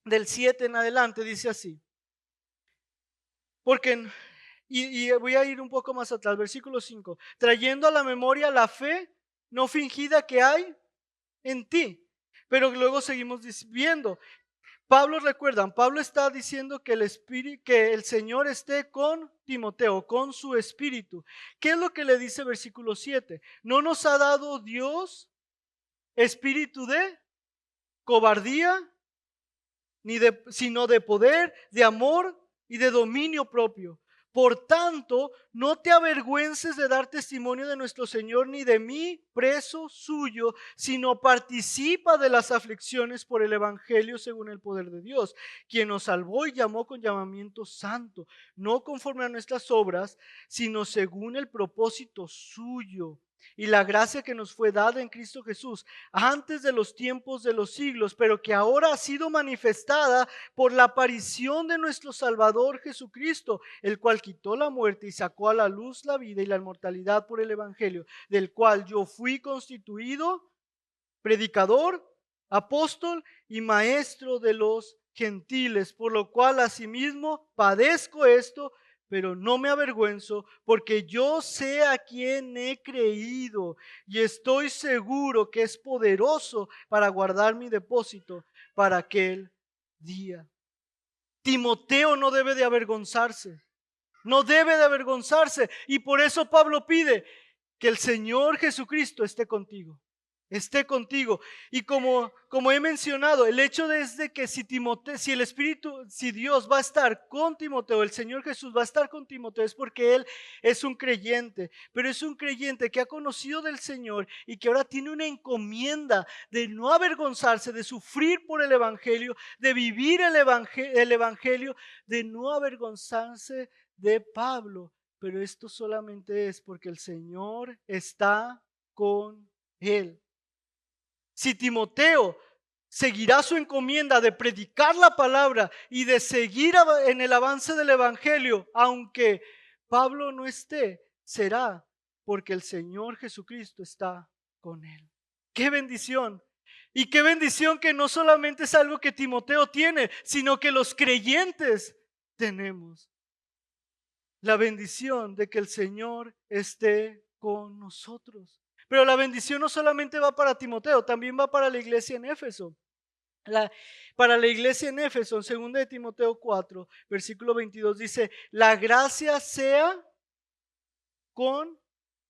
del 7 en adelante, dice así. Porque, y voy a ir un poco más atrás, versículo 5. Trayendo a la memoria la fe no fingida que hay en ti. Pero luego seguimos viendo. Pablo está diciendo que que el Señor esté con Timoteo, con su espíritu. ¿Qué es lo que le dice versículo 7? No nos ha dado Dios espíritu de cobardía, sino de poder, de amor y de dominio propio. Por tanto, no te avergüences de dar testimonio de nuestro Señor ni de mí, preso suyo, sino participa de las aflicciones por el Evangelio según el poder de Dios, quien nos salvó y llamó con llamamiento santo, no conforme a nuestras obras, sino según el propósito suyo y la gracia que nos fue dada en Cristo Jesús antes de los tiempos de los siglos, pero que ahora ha sido manifestada por la aparición de nuestro Salvador Jesucristo, el cual quitó la muerte y sacó a la luz la vida y la inmortalidad por el Evangelio, del cual yo fui constituido predicador, apóstol y maestro de los gentiles, por lo cual asimismo padezco esto, pero no me avergüenzo, porque yo sé a quién he creído y estoy seguro que es poderoso para guardar mi depósito para aquel día. Timoteo no debe de avergonzarse, no debe de avergonzarse, y por eso Pablo pide que el Señor Jesucristo esté contigo. Y como he mencionado, el hecho es de que si el Espíritu, si Dios va a estar con Timoteo, el Señor Jesús va a estar con Timoteo, es porque Él es un creyente, pero es un creyente que ha conocido del Señor y que ahora tiene una encomienda de no avergonzarse, de sufrir por el Evangelio, de vivir el Evangelio, de no avergonzarse de Pablo. Pero esto solamente es porque el Señor está con él. Si Timoteo seguirá su encomienda de predicar la palabra y de seguir en el avance del Evangelio, aunque Pablo no esté, será porque el Señor Jesucristo está con él. ¡Qué bendición! Y qué bendición que no solamente es algo que Timoteo tiene, sino que los creyentes tenemos. La bendición de que el Señor esté con nosotros. Pero la bendición no solamente va para Timoteo, también va para la iglesia en Éfeso. Para la iglesia en Éfeso, en 2 de Timoteo 4, versículo 22, dice, la gracia sea con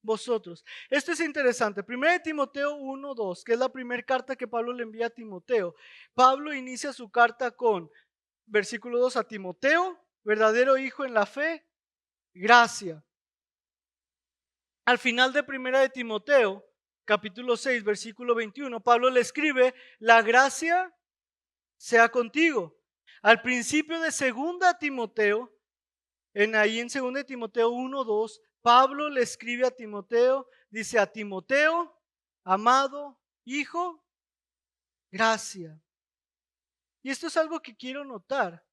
vosotros. Esto es interesante. 1 de Timoteo 1, 2, que es la primera carta que Pablo le envía a Timoteo. Pablo inicia su carta con, versículo 2, a Timoteo, verdadero hijo en la fe, gracia. Al final de 1 de Timoteo, capítulo 6, versículo 21, Pablo le escribe, la gracia sea contigo. Al principio de 2 Timoteo, ahí en 2 de Timoteo 1, 2, Pablo le escribe a Timoteo, dice a Timoteo, amado hijo, gracia. Y esto es algo que quiero notar,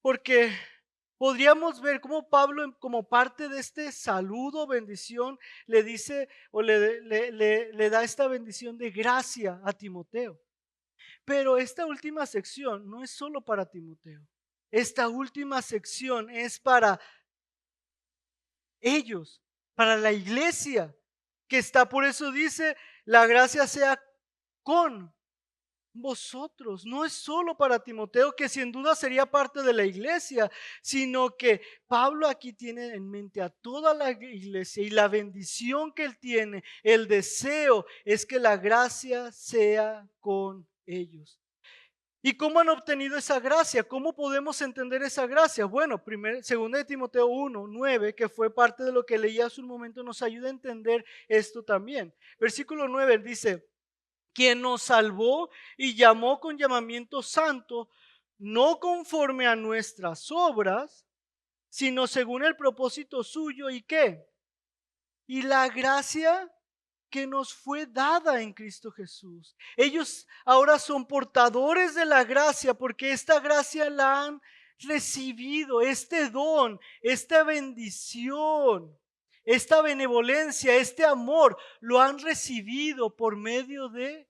porque podríamos ver cómo Pablo, como parte de este saludo, bendición, le dice o le da esta bendición de gracia a Timoteo. Pero esta última sección no es solo para Timoteo. Esta última sección es para ellos, para la iglesia que está. Por eso dice, la gracia sea con vosotros. No es solo para Timoteo, que sin duda sería parte de la iglesia, sino que Pablo aquí tiene en mente a toda la iglesia, y la bendición que él tiene, el deseo es que la gracia sea con ellos. ¿Y cómo han obtenido esa gracia? ¿Cómo podemos entender esa gracia? Bueno, segunda de Timoteo 1:9, que fue parte de lo que leí hace un momento, nos ayuda a entender esto también. Versículo 9 dice, quien nos salvó y llamó con llamamiento santo, no conforme a nuestras obras, sino según el propósito suyo. ¿Y qué? Y la gracia que nos fue dada en Cristo Jesús. Ellos ahora son portadores de la gracia, porque esta gracia la han recibido, este don, esta bendición, esta benevolencia, este amor, lo han recibido por medio de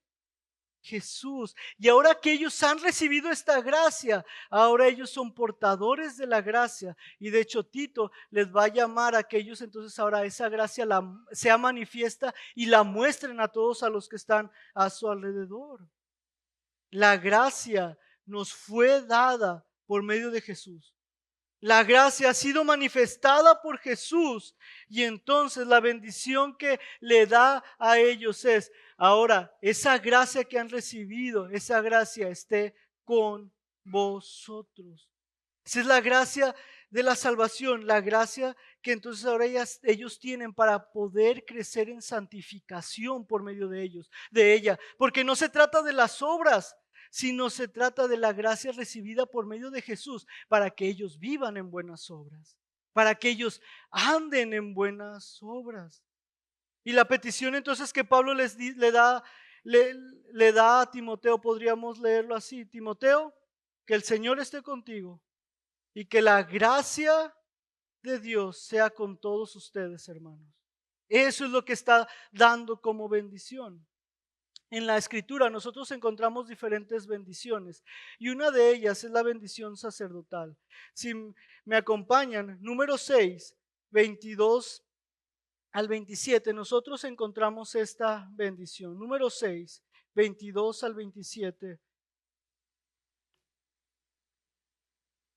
Jesús. Y ahora que ellos han recibido esta gracia, ahora ellos son portadores de la gracia. Y de hecho Tito les va a llamar a que ellos entonces ahora esa gracia sea manifiesta y la muestren a todos a los que están a su alrededor. La gracia nos fue dada por medio de Jesús. La gracia ha sido manifestada por Jesús, y entonces la bendición que le da a ellos es, ahora esa gracia que han recibido, esa gracia esté con vosotros. Esa es la gracia de la salvación, la gracia que entonces ahora ellos tienen para poder crecer en santificación por medio de ella, porque no se trata de las obras, sino se trata de la gracia recibida por medio de Jesús para que ellos vivan en buenas obras, para que ellos anden en buenas obras. Y la petición entonces que Pablo le da a Timoteo, podríamos leerlo así: Timoteo, que el Señor esté contigo y que la gracia de Dios sea con todos ustedes, hermanos. Eso es lo que está dando como bendición. En la escritura nosotros encontramos diferentes bendiciones, y una de ellas es la bendición sacerdotal. Si me acompañan, número 6, 22 al 27, nosotros encontramos esta bendición. Número 6, 22 al 27.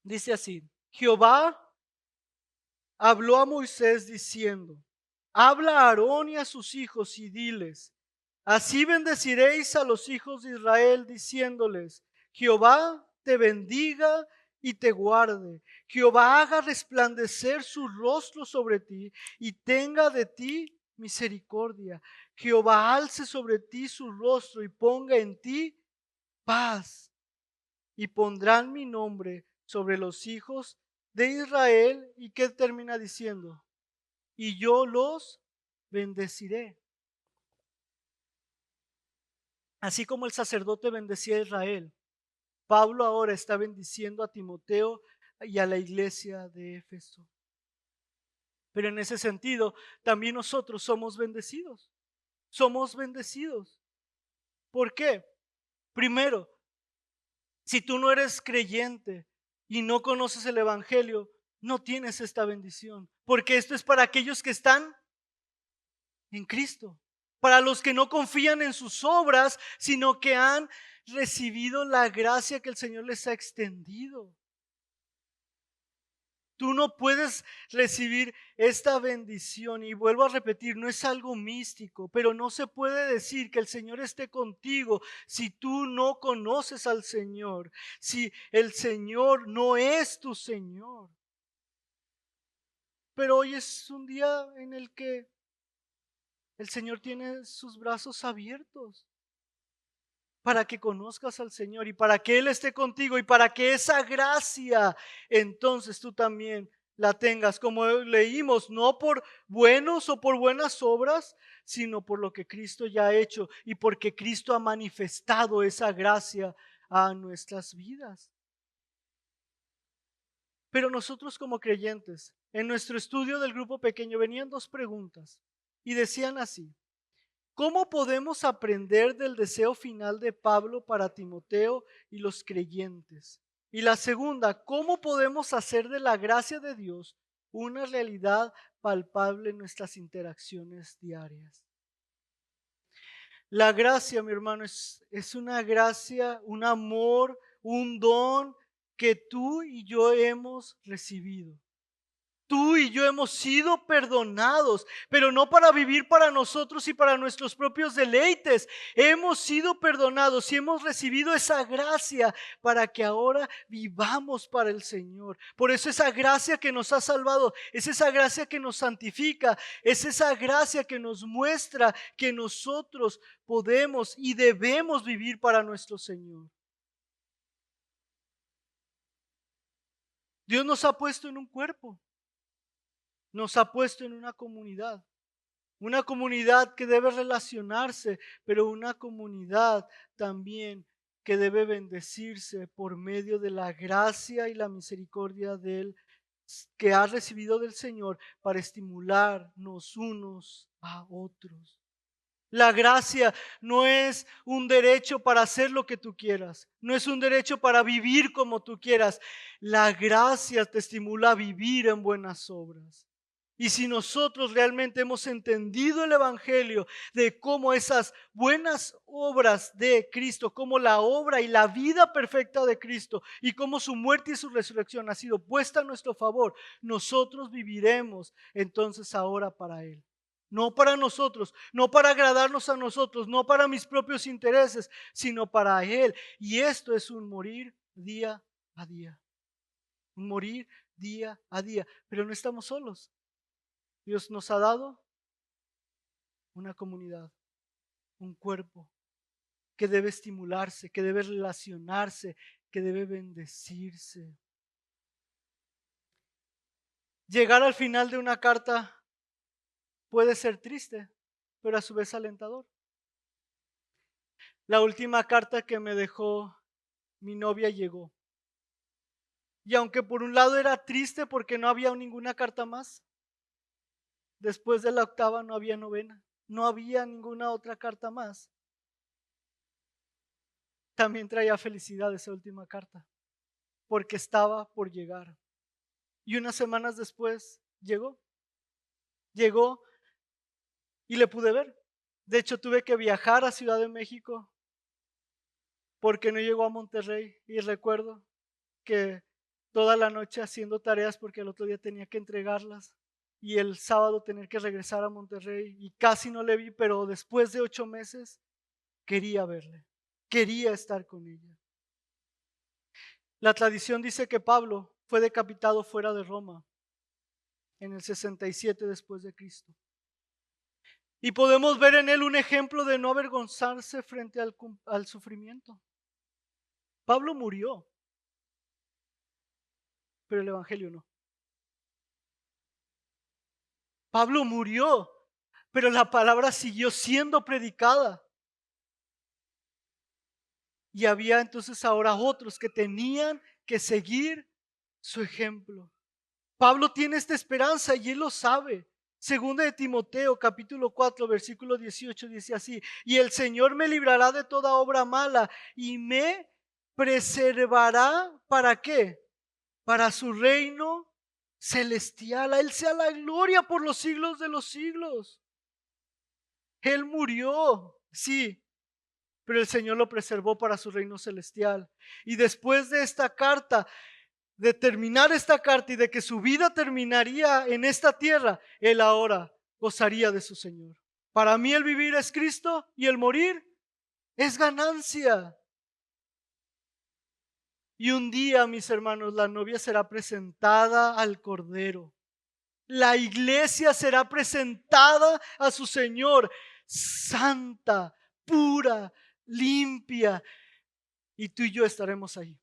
Dice así: Jehová habló a Moisés diciendo, habla a Aarón y a sus hijos y diles, así bendeciréis a los hijos de Israel, diciéndoles, Jehová te bendiga y te guarde. Jehová haga resplandecer su rostro sobre ti y tenga de ti misericordia. Jehová alce sobre ti su rostro y ponga en ti paz. Y pondrán mi nombre sobre los hijos de Israel. ¿Y qué termina diciendo? Y yo los bendeciré. Así como el sacerdote bendecía a Israel, Pablo ahora está bendiciendo a Timoteo y a la iglesia de Éfeso. Pero en ese sentido, también nosotros somos bendecidos. Somos bendecidos. ¿Por qué? Primero, si tú no eres creyente y no conoces el Evangelio, no tienes esta bendición. Porque esto es para aquellos que están en Cristo. Para los que no confían en sus obras, sino que han recibido la gracia que el Señor les ha extendido. Tú no puedes recibir esta bendición, y vuelvo a repetir, no es algo místico, pero no se puede decir que el Señor esté contigo si tú no conoces al Señor, si el Señor no es tu Señor. Pero hoy es un día en el que el Señor tiene sus brazos abiertos para que conozcas al Señor y para que Él esté contigo y para que esa gracia entonces tú también la tengas, como leímos, no por buenos o por buenas obras, sino por lo que Cristo ya ha hecho y porque Cristo ha manifestado esa gracia a nuestras vidas. Pero nosotros como creyentes, en nuestro estudio del grupo pequeño venían dos preguntas y decían así: ¿cómo podemos aprender del deseo final de Pablo para Timoteo y los creyentes? Y la segunda, ¿cómo podemos hacer de la gracia de Dios una realidad palpable en nuestras interacciones diarias? La gracia, mi hermano, es una gracia, un amor, un don que tú y yo hemos recibido. Tú y yo hemos sido perdonados, pero no para vivir para nosotros y para nuestros propios deleites. Hemos sido perdonados y hemos recibido esa gracia para que ahora vivamos para el Señor. Por eso esa gracia que nos ha salvado, es esa gracia que nos santifica, es esa gracia que nos muestra que nosotros podemos y debemos vivir para nuestro Señor. Dios nos ha puesto en un cuerpo. Nos ha puesto en una comunidad que debe relacionarse, pero una comunidad también que debe bendecirse por medio de la gracia y la misericordia que ha recibido del Señor para estimularnos unos a otros. La gracia no es un derecho para hacer lo que tú quieras, no es un derecho para vivir como tú quieras. La gracia te estimula a vivir en buenas obras. Y si nosotros realmente hemos entendido el Evangelio de cómo esas buenas obras de Cristo, cómo la obra y la vida perfecta de Cristo y cómo su muerte y su resurrección ha sido puesta a nuestro favor, nosotros viviremos entonces ahora para Él. No para nosotros, no para agradarnos a nosotros, no para mis propios intereses, sino para Él. Y esto es un morir día a día. Un morir día a día. Pero no estamos solos. Dios nos ha dado una comunidad, un cuerpo que debe estimularse, que debe relacionarse, que debe bendecirse. Llegar al final de una carta puede ser triste, pero a su vez alentador. La última carta que me dejó mi novia llegó. Y aunque por un lado era triste porque no había ninguna carta más, después de la octava no había novena, no había ninguna otra carta más. También traía felicidad esa última carta, porque estaba por llegar. Y unas semanas después llegó y le pude ver. De hecho, tuve que viajar a Ciudad de México porque no llegó a Monterrey. Y recuerdo que toda la noche haciendo tareas porque el otro día tenía que entregarlas y el sábado tener que regresar a Monterrey y casi no le vi, pero después de 8 meses quería verle, quería estar con ella. La tradición dice que Pablo fue decapitado fuera de Roma en el 67 después de Cristo. Y podemos ver en él un ejemplo de no avergonzarse frente al sufrimiento. Pablo murió, pero el Evangelio no. Pablo murió, pero la palabra siguió siendo predicada. Y había entonces ahora otros que tenían que seguir su ejemplo. Pablo tiene esta esperanza y él lo sabe. Segunda de Timoteo, capítulo 4, versículo 18 dice así: y el Señor me librará de toda obra mala y me preservará, ¿para qué? Para su reino celestial. A Él sea la gloria por los siglos de los siglos. Él murió, sí, pero el Señor lo preservó para su reino celestial. Y después de esta carta, de terminar esta carta y de que su vida terminaría en esta tierra, Él ahora gozaría de su Señor. Para mí el vivir es Cristo y el morir es ganancia. Y un día, mis hermanos, la novia será presentada al Cordero. La iglesia será presentada a su Señor, santa, pura, limpia. Y tú y yo estaremos ahí,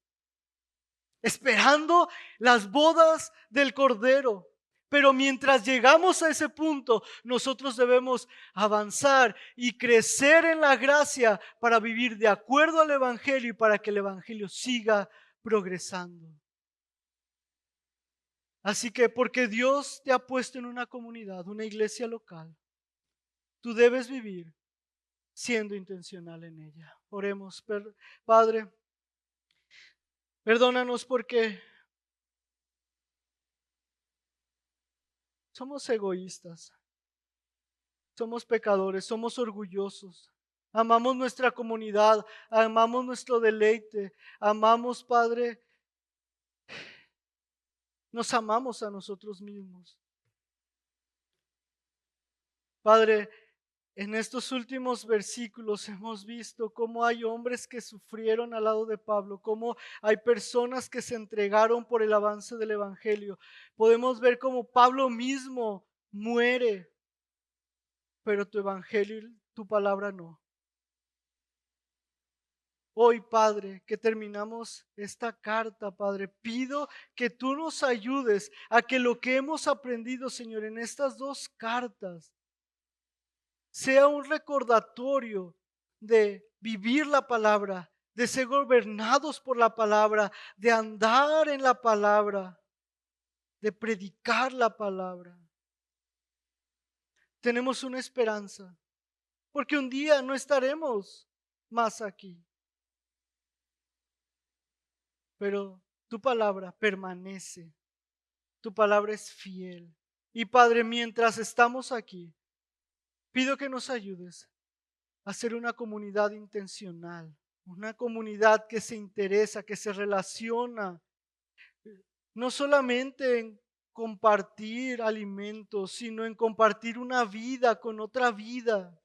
esperando las bodas del Cordero. Pero mientras llegamos a ese punto, nosotros debemos avanzar y crecer en la gracia para vivir de acuerdo al Evangelio y para que el Evangelio siga progresando. Así que porque Dios te ha puesto en una comunidad, una iglesia local, tú debes vivir siendo intencional en ella. Oremos, Padre, perdónanos porque somos egoístas, somos pecadores, somos orgullosos. Amamos nuestra comunidad, amamos nuestro deleite, amamos, Padre, nos amamos a nosotros mismos. Padre, en estos últimos versículos hemos visto cómo hay hombres que sufrieron al lado de Pablo, cómo hay personas que se entregaron por el avance del Evangelio. Podemos ver cómo Pablo mismo muere, pero tu Evangelio, tu palabra no. Hoy, Padre, que terminamos esta carta, Padre, pido que tú nos ayudes a que lo que hemos aprendido, Señor, en estas dos cartas, sea un recordatorio de vivir la palabra, de ser gobernados por la palabra, de andar en la palabra, de predicar la palabra. Tenemos una esperanza, porque un día no estaremos más aquí, pero tu palabra permanece, tu palabra es fiel. Y Padre, mientras estamos aquí, pido que nos ayudes a ser una comunidad intencional, una comunidad que se interesa, que se relaciona, no solamente en compartir alimentos, sino en compartir una vida con otra vida,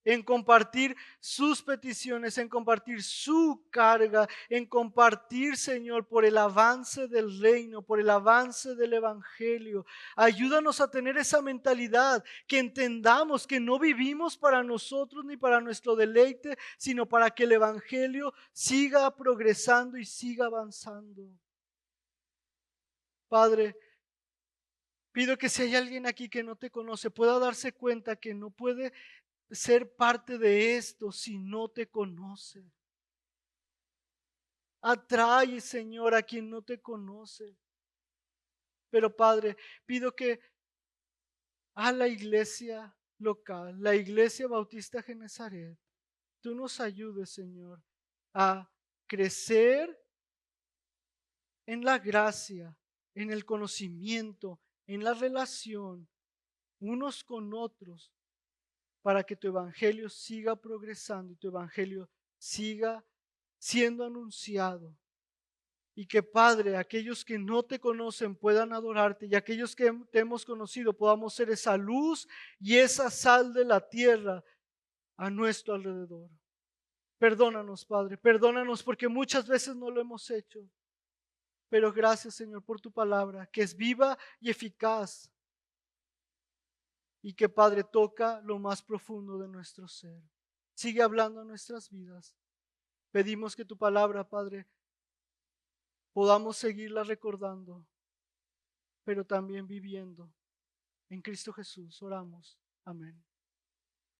en compartir sus peticiones, en compartir su carga, en compartir, Señor, por el avance del reino, por el avance del evangelio. Ayúdanos a tener esa mentalidad, que entendamos que no vivimos para nosotros ni para nuestro deleite, sino para que el evangelio siga progresando y siga avanzando. Padre, pido que si hay alguien aquí que no te conoce, pueda darse cuenta que no puede ser parte de esto si no te conoce. Atrae, Señor, a quien no te conoce. Pero Padre, pido que a la iglesia local, la iglesia bautista Genezaret, tú nos ayudes, Señor, a crecer en la gracia, en el conocimiento, en la relación unos con otros, para que tu evangelio siga progresando y tu evangelio siga siendo anunciado. Y que, Padre, aquellos que no te conocen puedan adorarte, y aquellos que te hemos conocido podamos ser esa luz y esa sal de la tierra a nuestro alrededor. Perdónanos, Padre, perdónanos porque muchas veces no lo hemos hecho. Pero gracias, Señor, por tu palabra, que es viva y eficaz, y que, Padre, toca lo más profundo de nuestro ser. Sigue hablando a nuestras vidas. Pedimos que tu palabra, Padre, podamos seguirla recordando, pero también viviendo. En Cristo Jesús oramos. Amén.